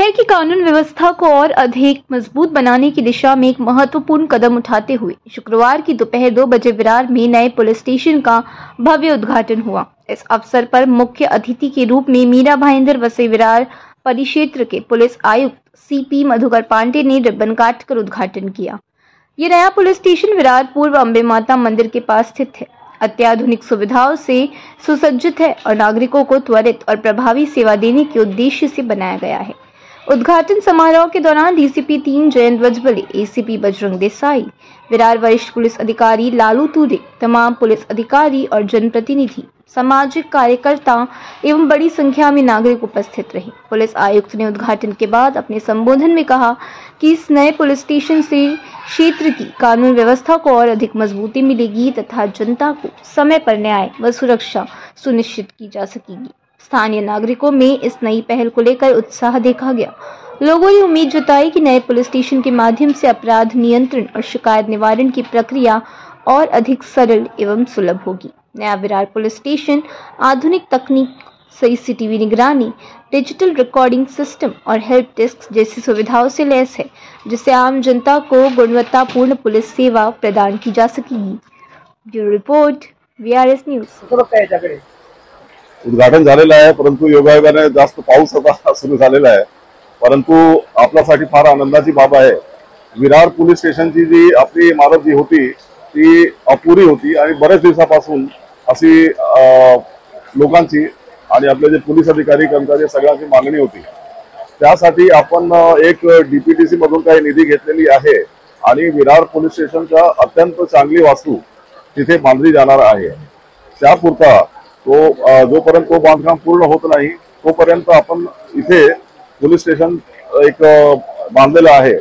है कि कानून व्यवस्था को और अधिक मजबूत बनाने की दिशा में एक महत्वपूर्ण कदम उठाते हुए शुक्रवार की दोपहर 2 बजे विरार में नए पुलिस स्टेशन का भव्य उद्घाटन हुआ। इस अवसर पर मुख्य अतिथि के रूप में मीरा भाईंदर वसई विरार परिक्षेत्र के पुलिस आयुक्त सीपी मधुकर पांडे ने रिबन काटकर उद्घाटन किया। ये नया पुलिस स्टेशन विरार पूर्व अम्बे माता मंदिर के पास स्थित है, अत्याधुनिक सुविधाओं से सुसज्जित है और नागरिकों को त्वरित और प्रभावी सेवा देने के उद्देश्य से बनाया गया है। उद्घाटन समारोह के दौरान डीसीपी 3 जयंत बजबले, एसीपी बजरंग देसाई, विरार वरिष्ठ पुलिस अधिकारी लालू तुरे, तमाम पुलिस अधिकारी और जनप्रतिनिधि, सामाजिक कार्यकर्ता एवं बड़ी संख्या में नागरिक उपस्थित रहे। पुलिस आयुक्त ने उद्घाटन के बाद अपने संबोधन में कहा कि इस नए पुलिस स्टेशन से क्षेत्र की कानून व्यवस्था को और अधिक मजबूती मिलेगी तथा जनता को समय पर न्याय व सुरक्षा सुनिश्चित की जा सकेगी। स्थानीय नागरिकों में इस नई पहल को लेकर उत्साह देखा गया। लोगों ने उम्मीद जताई कि नए पुलिस स्टेशन के माध्यम से अपराध नियंत्रण और शिकायत निवारण की प्रक्रिया और अधिक सरल एवं सुलभ होगी। नया विरार पुलिस स्टेशन आधुनिक तकनीक, सीसीटीवी निगरानी, डिजिटल रिकॉर्डिंग सिस्टम और हेल्प डेस्क जैसी सुविधाओं से लैस है, जिससे आम जनता को गुणवत्तापूर्ण पुलिस सेवा प्रदान की जा सकेगी। Bureau report, VRS news. उद्घाटन झालेलं आहे, परंतु योगायोगाने जास्त पाऊस आता सुरू झालेला आहे, परंतु आपल्यासाठी फार आनंदाची बाब आहे। विरार पोलीस स्टेशनची जी आपली इमारत जी होती ती अपुरी होती आणि बरेच दिवसापासून अशी लोकांची आणि आपले जे पोलीस अधिकारी कर्मचारी सगळ्यांची मागणी होती। त्यासाठी आपण एक डीपीटीसी मधून काही निधी घेतलेली आहे आणि विरार पोलीस स्टेशनच्या अत्यंत चांगली वास्तू तिथे बांधली जाणार आहे। त्यापुरता जोपर्यंत तो बांधकाम पूर्ण होत नाही तोपर्यंत आपण इथे पोलीस स्टेशन एक बांधलेलं आहे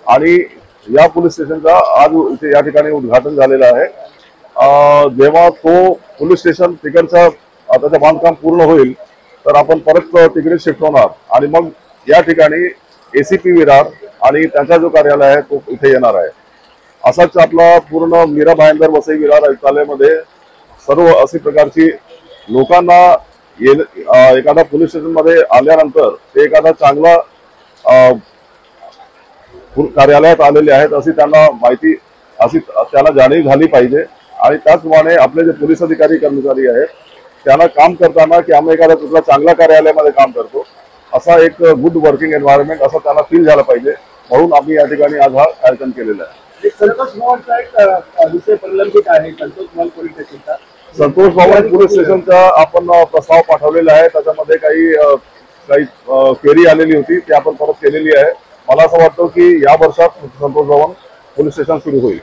आणि या पोलीस स्टेशनचा आज इथे या ठिकाणी उद्घाटन झालेलं आहे। जेव्हा तो पोलीस स्टेशन तिकडचा त्याचं बांधकाम पूर्ण होईल तर आपण परत तिकडे शिफ्ट होणार आणि मग या ठिकाणी एसीपी विरार आणि त्यांचा जो कार्यालय आहे तो इथे येणार आहे। असाच आपला पूर्ण मीरा भाईंदर वसई विरार आयुक्तालयामध्ये सर्व अशी प्रकारची लोकांना एखादा पोलीस स्टेशन मध्ये आल्यानंतर ते एखादा चांगला कार्यालयात आलेले आहेत अशी त्यांना माहिती अशी त्यांना जाणीव झाली पाहिजे आणि त्याचप्रमाणे आपले जे पोलीस अधिकारी कर्मचारी आहेत त्यांना काम करताना की आम्ही एखादा कुठला चांगला कार्यालयामध्ये काम करतो असा एक गुड वर्किंग एन्व्हायरमेंट असं त्यांना फील झालं पाहिजे, म्हणून आम्ही या ठिकाणी आज हा कार्यक्रम केलेला आहे। संतोष भवनचा एक विषय प्रलंबित आहे, संतोष भवन पोलीस स्टेशनचा। संतोष भवन पोलीस स्टेशनचा आपण प्रस्ताव पाठवलेला आहे, त्याच्यामध्ये काही क्वेरी आलेली होती ती आपण परत केलेली आहे। मला असं वाटतं की या वर्षात संतोष भवन पोलीस स्टेशन सुरू होईल।